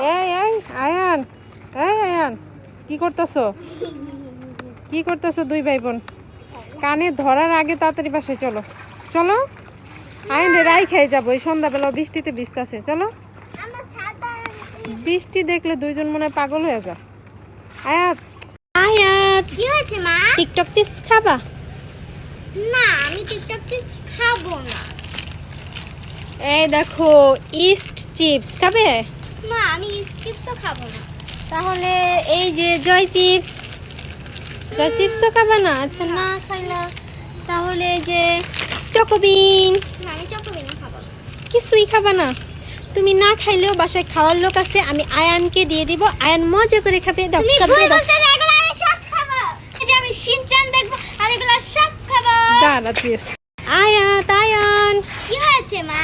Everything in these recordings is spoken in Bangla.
এই এই আয়ান, এই আয়ান, কি করতেছো? কি করতেছো দুই ভাই বোন? কানে ধরার আগে তাড়াতাড়ি বাসায় চলো। চলো, আয়ান রে রাই খেয়ে যাবো, এই সন্ধ্যাবেলা বৃষ্টিতে ভিজতেছে। চলো, বৃষ্টি দেখলে দুইজন মনে হয় পাগল হয়ে যায়। আয়াত, আয়াত, কি হয়েছে মা? টিকটক চিপস খাবা? না, আমি টিকটক চিপস খাবো না। এই দেখো ইস্ট চিপস খাবে? না, আমি চিপসও খাবো না। তাহলে এই যে জয় চিপস, জয় চিপসও খাবে না? আচ্ছা না খাইলা তাহলে এই যে চকোবিন, না, আমি চকোবিন খাবো না। কিছুই খাবে না? তুমি না খাইলেও বাসায় খাওয়ার লোক আছে, আমি আয়ানকে দিয়ে দিব, আয়ান মজা করে খাবে। দাও তুমি সব ভুল দিয়ে দাও। বলছো যে এগুলো আমি সব খাবো। এই যে আমি শিনচান দেখবো আর এগুলো সব খাবো। দাঁড়া প্লিজ। আয়াত, আয়ান, কি হয়েছে মা?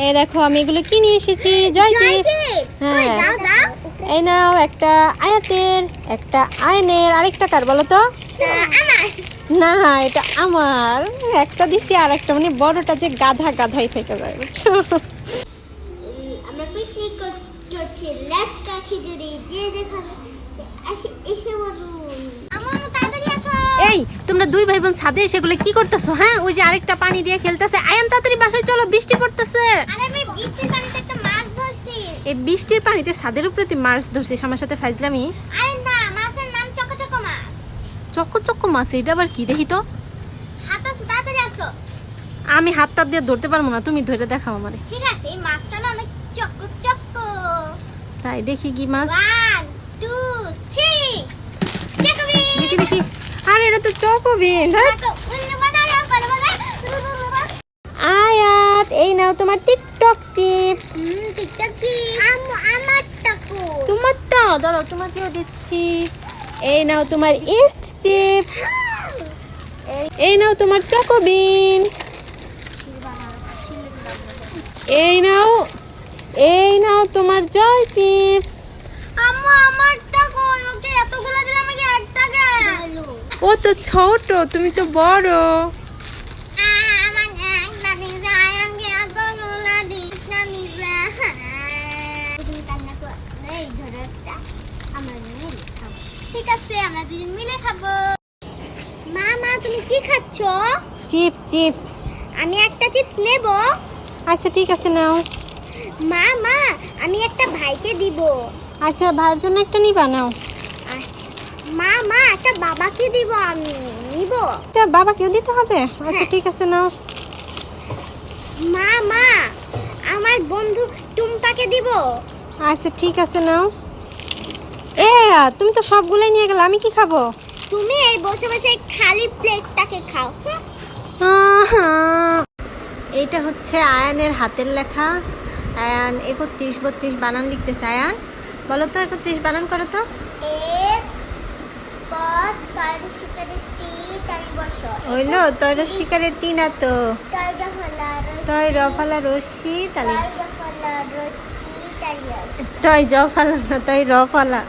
এই দেখো আমি এগুলো কিনে এসেছি, জয় চিপস। চিপস। হ্যাঁ। দাও দাও। এই নাও একটা আয়াতের, একটা আয়নের, আরেকটা কার বলো তো? আমার। না এটা আমার, একটা দিছি আর একটা মানে বড়টা যে গাধা গাধাই থেকে যায়, বুঝছো? আমরা পিকনিক করছি, লেটকা খিচুড়ি যে দেখাবে এসে বলুন। আমার তাড়াতাড়ি আসো। এই তোমরা দুই ভাই বোন ছাদে সেগুলো কি করতেছো? হ্যাঁ, ওই যে আরেকটা পানি দিয়ে খেলতেছে। আয়ান তাড়াতাড়ি বাসায় চলো, বৃষ্টি পড়তেছে। আরে আমি বৃষ্টির পানিতে একটা মাছ ধরছি। এই বৃষ্টির পানিতে ছাদের উপরে তুই মাছ ধরছিস আমার সাথে ফাইজলামি? আরে না, মাছের নাম চকো চকো মাছ। চকো চকো মাছ, এটা আবার কি দেখি তো? হাত আসো, তাড়াতাড়ি আসো। আমি হাতটা দিয়ে ধরতে পারবো না, তুমি ধরে দেখাও আমারে। ঠিক আছে, এই মাছটা না অনেক চকো চকো। তাই দেখি কি মাছ। 1 2 3 চকোবি। দেখি দেখি, আরে এটা তো চকোবিন। চকো উল্লু বানানো করে বলে। আয়াত, এই নাও তোমার টিকটক চিপস। টিকটক কি? আমার টাকো। তোমারটা দাঁড়াও, তোমাকেও দিচ্ছি। এই নাও তোমার ইস্ট চিপস। এই নাও তোমার চকোবিন। এই নাও, এই নাও তোমার জয় চিপস। আম্মু আমার টাকো, ওকে এতগুলো দিলে আমাকে একটা দেন। ও তো ছোট, তুমি তো বড়। আমার একটা দিছে, আয়ানকে এতগুলো দিছে নিছে। তুমি কান্না কর। এই ধরো একটা। আমরা মিলে খাবো। ঠিক আছে, আমরা দুজন মিলে খাবো। মা মা তুমি কি খাচ্ছো? Chips chips. আমি একটা চিপস নেব। আচ্ছা ঠিক আছে নাও। মা মা আমি একটা ভাইকে দিব। আচ্ছা ভাইয়ের জন্য একটা নিবা, নাও। আচ্ছা মা মা একটা বাবাকে দিব, আমি নিব। তা বাবাকেও দিতে হবে? আচ্ছা হ্যাঁ। ঠিক আছে নাও। মা মা আমার বন্ধু টুম্পাকে দিব। আচ্ছা ঠিক আছে নাও। এ তুমি তো সবগুলাই নিয়ে গেলে, আমি কি খাবো? তুমি এই বসে বসে এই খালি প্লেটটাকে খাও। এইটা হচ্ছে আয়ানের হাতের লেখা। আয়ান 31 32 বানান লিখতেছে। আয়ান বলো তো 31 বানান করো তো। এক পদ তৈরি শিকারে তি তালি বসো। হইলো তৈর শিকারে তিনা তো। তৈ জফলা রসি। তৈ রফালা রশ্মি তালি। তৈ জফলা রসি তালি। তৈ জফালা না, তৈ রফালা।